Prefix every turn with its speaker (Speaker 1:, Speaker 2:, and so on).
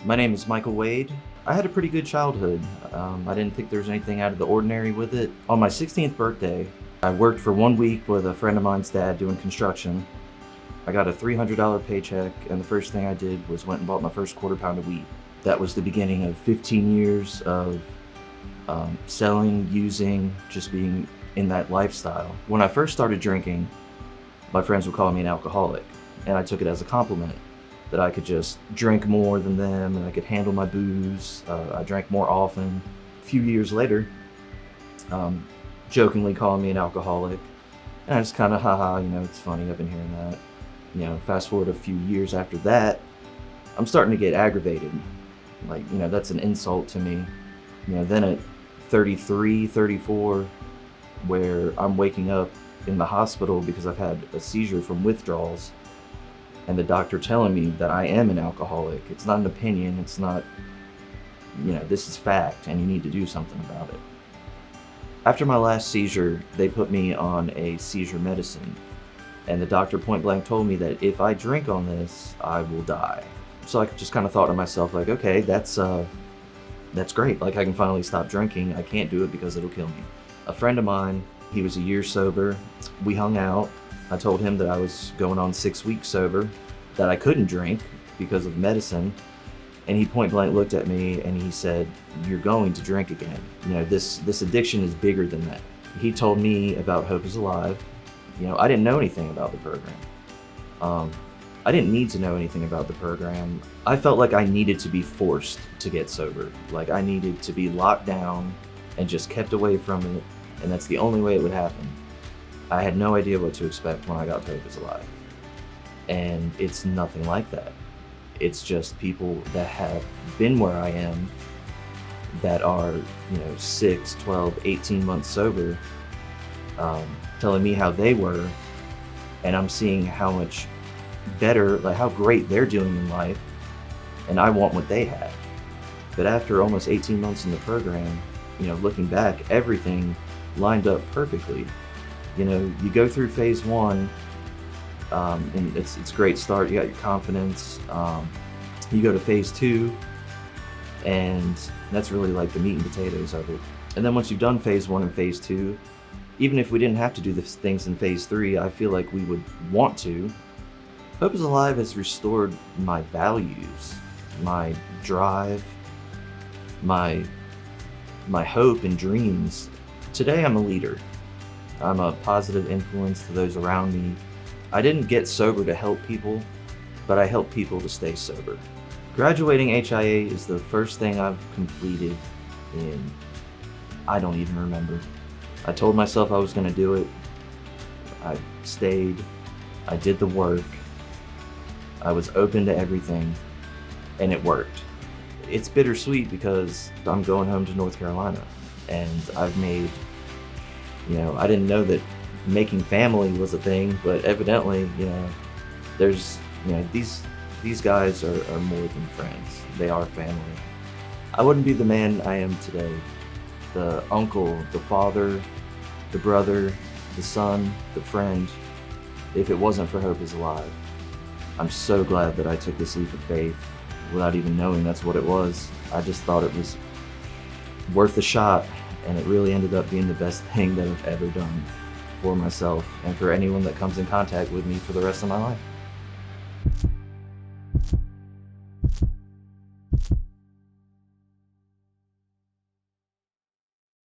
Speaker 1: My name is Michael Wade. I had a pretty good childhood. I didn't think there was anything out of the ordinary with it. On my 16th birthday, I worked for 1 week with a friend of mine's dad doing construction. I got a $300 paycheck, and the first thing I did was went and bought my first quarter pound of weed. That was the beginning of 15 years of selling, using, just being in that lifestyle. When I first started drinking, my friends would call me an alcoholic, and I took it as a compliment that I could just drink more than them and I could handle my booze. I drank more often. A few years later, jokingly calling me an alcoholic, and I just kind of, haha, it's funny, I've been hearing that. Fast forward a few years after that, I'm starting to get aggravated. Like, that's an insult to me. Then at 33, 34, where I'm waking up in the hospital because I've had a seizure from withdrawals, and the doctor telling me that I am an alcoholic. It's not an opinion, it's not, this is fact, and you need to do something about it. After my last seizure, they put me on a seizure medicine, and the doctor point blank told me that if I drink on this, I will die. So I just kind of thought to myself, like, okay, that's great. Like, I can finally stop drinking. I can't do it because it'll kill me. A friend of mine, he was a year sober. We hung out. I told him that I was going on 6 weeks sober, that I couldn't drink because of medicine. And he point blank looked at me and he said, "You're going to drink again. This addiction is bigger than that." He told me about Hope is Alive. I didn't know anything about the program. I didn't need to know anything about the program. I felt like I needed to be forced to get sober. Like, I needed to be locked down and just kept away from it, and that's the only way it would happen. I had no idea what to expect when I got to Hope is Alive. And it's nothing like that. It's just people that have been where I am, that are, 6, 12, 18 months sober, telling me how they were, and I'm seeing how much better, like how great they're doing in life, and I want what they have. But after almost 18 months in the program, looking back, everything lined up perfectly. You go through phase one, and it's a great start. You got your confidence. You go to phase two, and that's really like the meat and potatoes of it. And then once you've done phase one and phase two, even if we didn't have to do the things in phase three, I feel like we would want to. Hope is Alive has restored my values, my drive, my hope and dreams. Today I'm a leader. I'm a positive influence to those around me. I didn't get sober to help people, but I help people to stay sober. Graduating HIA is the first thing I've completed in, I don't even remember. I told myself I was going to do it. I stayed. I did the work. I was open to everything, and it worked. It's bittersweet because I'm going home to North Carolina, and I've made, I didn't know that making family was a thing, but evidently, there's, these guys are more than friends. They are family. I wouldn't be the man I am today. The uncle, the father, the brother, the son, the friend, if it wasn't for Hope is Alive. I'm so glad that I took this leap of faith without even knowing that's what it was. I just thought it was worth a shot, and it really ended up being the best thing that I've ever done for myself and for anyone that comes in contact with me for the rest of my life.